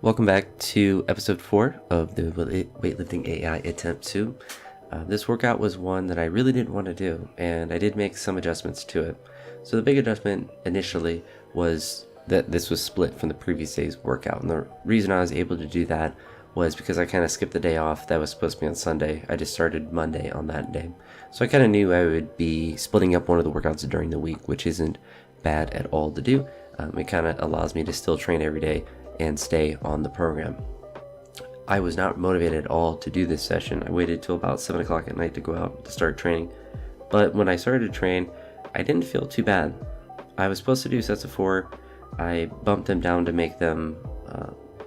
Welcome back to episode 4 of the Weightlifting.Ai attempt 2. This workout was one that I really didn't want to do, and I did make some adjustments to it. So the big adjustment initially was that this was split from the previous day's workout, and the reason I was able to do that was because I kind of skipped the day off that was supposed to be on Sunday. I just started Monday on that day. So I kind of knew I would be splitting up one of the workouts during the week, which isn't bad at all to do. It kind of allows me to still train every day and stay on the program. I was not motivated at all to do this session. I waited till about 7 o'clock at night to go out to start training. But when I started to train, I didn't feel too bad. I was supposed to do sets of 4. I bumped them down to make them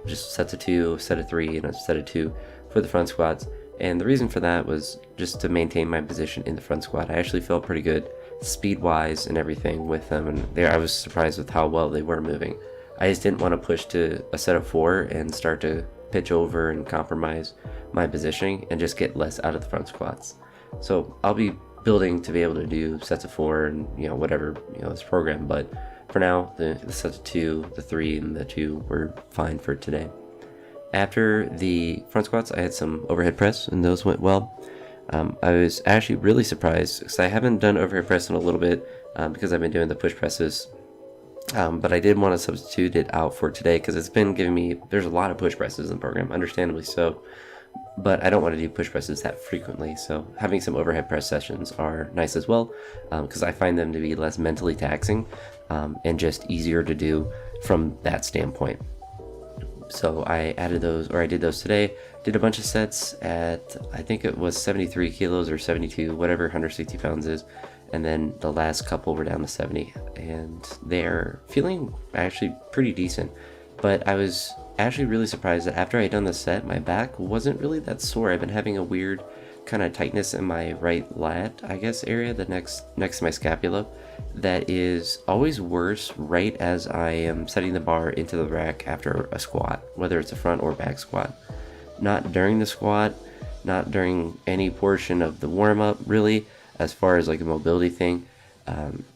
just sets of 2, a set of 3, and a set of 2 for the front squats. And the reason for that was just to maintain my position in the front squat. I actually felt pretty good speed-wise and everything with them, and I was surprised with how well they were moving. I just didn't want to push to a set of 4 and start to pitch over and compromise my positioning and just get less out of the front squats. So I'll be building to be able to do sets of 4 and whatever this program, but for now the sets of 2, the 3, and the 2 were fine for today. After the front squats, I had some overhead press and those went well. I was actually really surprised because I haven't done overhead press in a little bit because I've been doing the push presses. But I did want to substitute it out for today because it's been giving me, there's a lot of push presses in the program, understandably so, but I don't want to do push presses that frequently, so having some overhead press sessions are nice as well because I find them to be less mentally taxing and just easier to do from that standpoint. So I added those, or I did those today, did a bunch of sets at, I think it was 73 kilos or 72, whatever 160 pounds is. And then the last couple were down to 70, and they're feeling actually pretty decent. But I was actually really surprised that after I had done the set, my back wasn't really that sore. I've been having a weird kind of tightness in my right lat, I guess, area, the next to my scapula, that is always worse right as I am setting the bar into the rack after a squat, whether it's a front or back squat. Not during the squat, not during any portion of the warm-up, really. As far as like a mobility thing,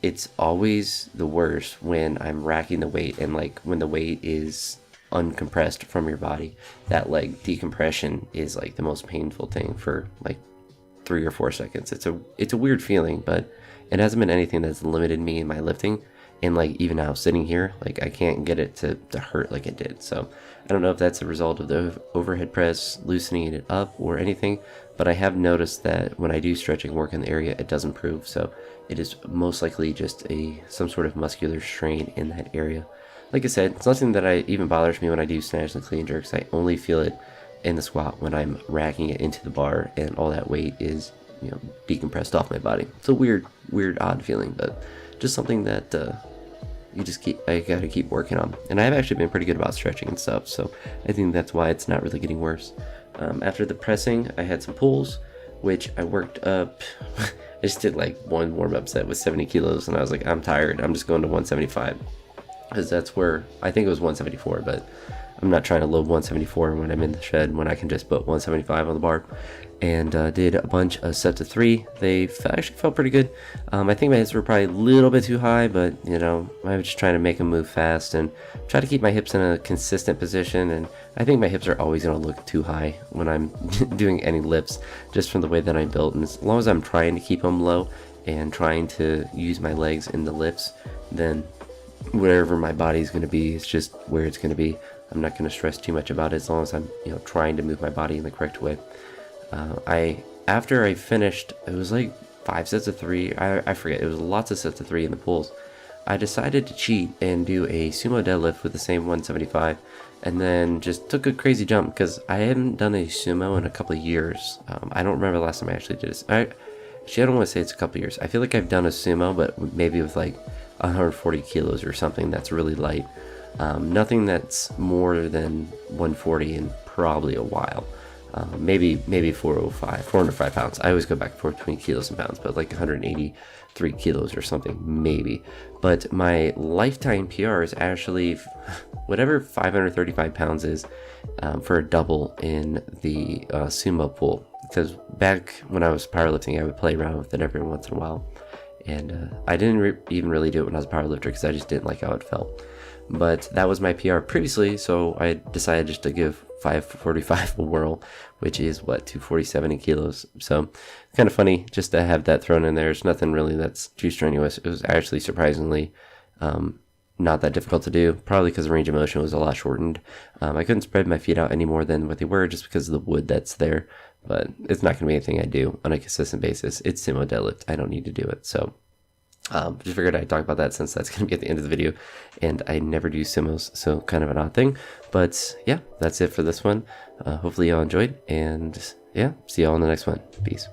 it's always the worst when I'm racking the weight and like when the weight is uncompressed from your body. That like decompression is like the most painful thing for like 3 or 4 seconds. It's a weird feeling, but it hasn't been anything that's limited me in my lifting. And like even now sitting here, like I can't get it to hurt like it did. So I don't know if that's a result of the overhead press loosening it up or anything, but I have noticed that when I do stretching work in the area, it does improve. So it is most likely just some sort of muscular strain in that area. Like I said, it's nothing that even bothers me when I do snatch and clean jerks. I only feel it in the squat when I'm racking it into the bar and all that weight is decompressed off my body. It's a weird odd feeling, but just something that I gotta keep working on. And I've actually been pretty good about stretching and stuff, so I think that's why it's not really getting worse. After the pressing, I had some pulls, which I worked up. I just did like one warm-up set with 70 kilos, and I was like, I'm tired, I'm just going to 175. Because that's where, I think it was 174, but I'm not trying to load 174 when I'm in the shed when I can just put 175 on the bar. And did a bunch of sets of 3. They actually felt pretty good. I think my hips were probably a little bit too high, but I was just trying to make them move fast and try to keep my hips in a consistent position. And I think my hips are always going to look too high when I'm doing any lifts, just from the way that I'm built. And as long as I'm trying to keep them low and trying to use my legs in the lifts, then wherever my body's going to be is just where it's going to be. I'm not going to stress too much about it as long as I'm trying to move my body in the correct way. After I finished, it was like 5 sets of 3. I forget. It was lots of sets of 3 in the pulls. I decided to cheat and do a sumo deadlift with the same 175, and then just took a crazy jump because I haven't done a sumo in a couple of years. I don't remember the last time I actually did this. I don't want to say it's a couple of years. I feel like I've done a sumo, but maybe with like 140 kilos or something that's really light. Nothing that's more than 140 in probably a while. Maybe 405 pounds. I always go back and forth between kilos and pounds, but like 183 kilos or something, maybe. But my lifetime PR is actually whatever 535 pounds is for a double in the sumo pool. Because back when I was powerlifting, I would play around with it every once in a while. And I didn't even really do it when I was a powerlifter because I just didn't like how it felt. but that was my PR previously, so I decided just to give 545 a whirl, which is what, 247 kilos. So kind of funny just to have that thrown in there. There's nothing really that's too strenuous. It was actually surprisingly not that difficult to do, probably because the range of motion was a lot shortened. I couldn't spread my feet out any more than what they were just because of the wood that's there, but it's not going to be anything I do on a consistent basis. It's sumo deadlift. I don't need to do it. So just figured I'd talk about that since that's going to be at the end of the video, and I never do sumos, so kind of an odd thing. But yeah, that's it for this one. Hopefully y'all enjoyed, and yeah, see y'all in the next one. Peace.